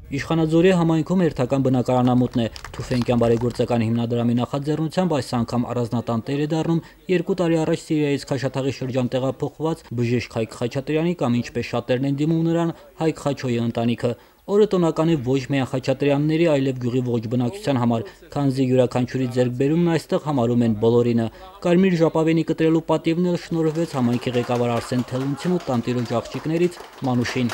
Իշխանաձորի համայնքում հերթական բնակարանամուտն է Թուֆենկյան բարեգործական հիմնադրամի նախաձեռնությամբ այս անգամ առանձնատան տեր է դառնում 2 տարի առաջ Սիրիայից Քաշաթաղի շրջան տեղափոխված բժիշկ Հայկ Խաչատրյանի կամ ինչպես շատերն են դիմում նրան Հայկ Խաչոյի ընտանիքը։ Օրը տոնական է ոչ միայն Խաչատրյանների, այլև գյուղի ողջ բնակչության համար, քանզի յուրաքանչյուրի ձեռքբերումն այստեղ համարում են բոլորինը։ Կարմիր ժապավենի կտրելու պատիվն էլ շնորհվեց համայնքի ղեկավար Արսեն Թելունցին ու տանտիրոջ աղջիկներից Մանուշին։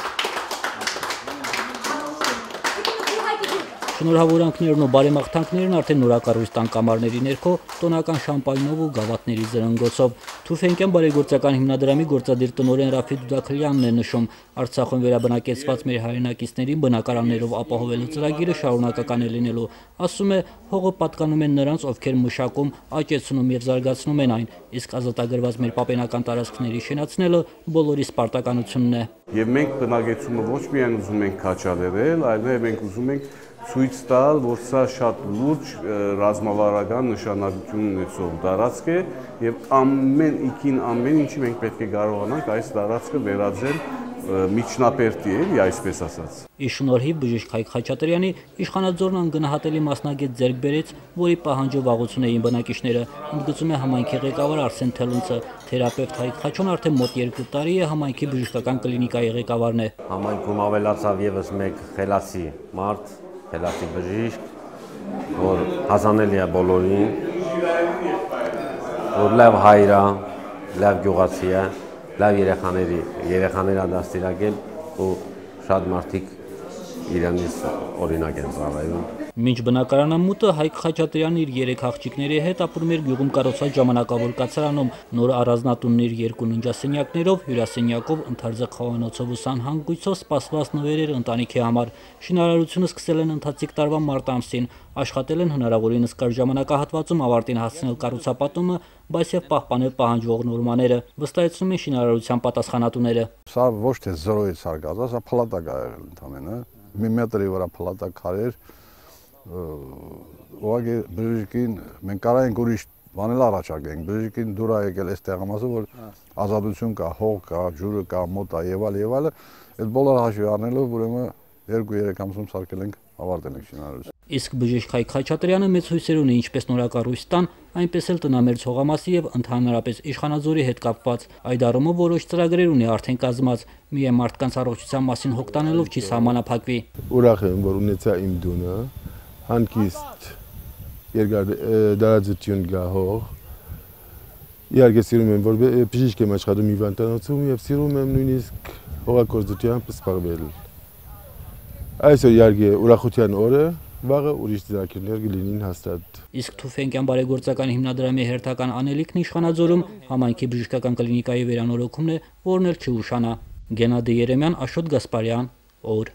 Շնորհավորանքներն ու բարեմաղթանքներն արդեն նորակառույց տան կամարների ներքո տոնական շամպայնով ու գավաթների զրնգոցով։ Թուֆենկյան բարեգործական հիմնադրամի գործադիր տնօրեն Ռաֆիկ Դուդաքլյանն է նշում, Արցախում վերաբնակեցված մեր հայրենակիցներին բնակարաններով ապահովելու ծրագիրը շարունակական է լինելու։ Ասում է, հողը պատկանում են նրանց, ովքեր մշակում, աճեցնում եւ զարգացնում են այն, իսկ ազատագրված մեր պապենական տարածքների շենացնելը բոլորիս պարտականությունն է։ Եվ մենք բնակեցումը ոչ միայն ուզում ենք քաչալերել, այլ նաև մենք ուզում ենք ցույց տալ, որ սա շատ լուրջ ռազմավարական նշանակություն ունեցող տարածք է եւ ամեն ինչի մենք պետք է կարողանանք այս տարածքը վերածել միջնապերտի էլի, այսպես ասած։ Ի շնորհիվ բժիշկ Հայկ Խաչատրյանի իշխանաձորն անգնահատելի մասնագետ ձեռք բերեց, որի պահանջով աղոթում էին բնակիչները, ընդգծում է համայնքի ղեկավար Արսեն Թելունցը։ Թերապևտ Հայկ Խաչոն արդեն մոտ 2 տարի է համայնքի բժշկական կլինիկայի ղեկավարն է։ Համայնքում ավելացավ եւս մեկ խելացի մարդ, խելացի բժիշկ, որ հասանելի է բոլորին, որ լավ հայր է, լավ գյուղացի է, լավ երեխաները դաստիարակել ու շատ մարդիկ իրանից օրինակ են ծառայում։ Մինչ բնակարանամուտը Հայկ Խաչատրյանն իր 3 աղջիկների հետ ապրում էր գյուղում կառուցված ժամանակավոր կացարանում, նոր առանձնատունն իր 2 ննջասենյակներով, հյուրասենյակով, ընդարձակ խոհանոցով ու սանհանգույցով սպասված նվեր էր ընտանիքի համար։ Շինարարությունը սկսել են ընթացիկ տարվա մարտ ամսին, աշխատել են հնարավորինս կարճ ժամանակահատվածում ավարտին հասցնել կառուցապատումը, բայց եւ պահպանել պահանջվող նորմաները, վստահեցնում են շինարարության պատասխանատուները։ Սա ոչ թե 0-ից հարկած, սա փլատակ է եղել ընդամենը, մի մետրի վրա փլատակ քարեր, ուղղակի բժիշկին մենք կարող ենք ուրիշ բանել առաջարկենք, բժիշկին դուր է եկել այս տեղամասը, որ ազատություն կա, հող կա, ջուրը կա, մոտ է եւ այլը, այդ բոլոր հաշվի առնելով ուրեմն 2-3 ամսում սարքել ենք, ավարտել ենք շինարարությունը։ Իսկ բժիշկ Հայկ Խաչատրյանը մեծ հույսեր ունի ինչպես նորակառույց տան, այնպես էլ տնամերձ հողամասի եւ ընդհանրապես իշխանաձորի հետ կապված։ Այդ առումով որոշ ծրագրեր ունի արդեն կազմած, միայն մարդկանց առողջության մասին հոգ տանելով չի սահմանափակվի։ Ուրախ եմ, որ ունեցա իմ դունը, հանգիստ երկար դարաձություն գա հող։ Իհարկե սիրում եմ, որ բժիշկ եմ աշխատում հիվանդանոցում եւ սիրում եմ նույնիսկ հողագործությամբ զբաղվել։ Այսօր իհարկե ուրախության օր է, վաղը ուրիշ ծրագրեր կլինին հաստատ։ Իսկ Թուֆենկյան բարեգործական հիմնադրամի հերթական անելիքն իշխանաձորում համայնքի բժշկական կլինիկայի վերանորոգումն է, որն էլ չի ուշանա։ Գենադի Երեմյան, Աշոտ Գասպարյան, օր։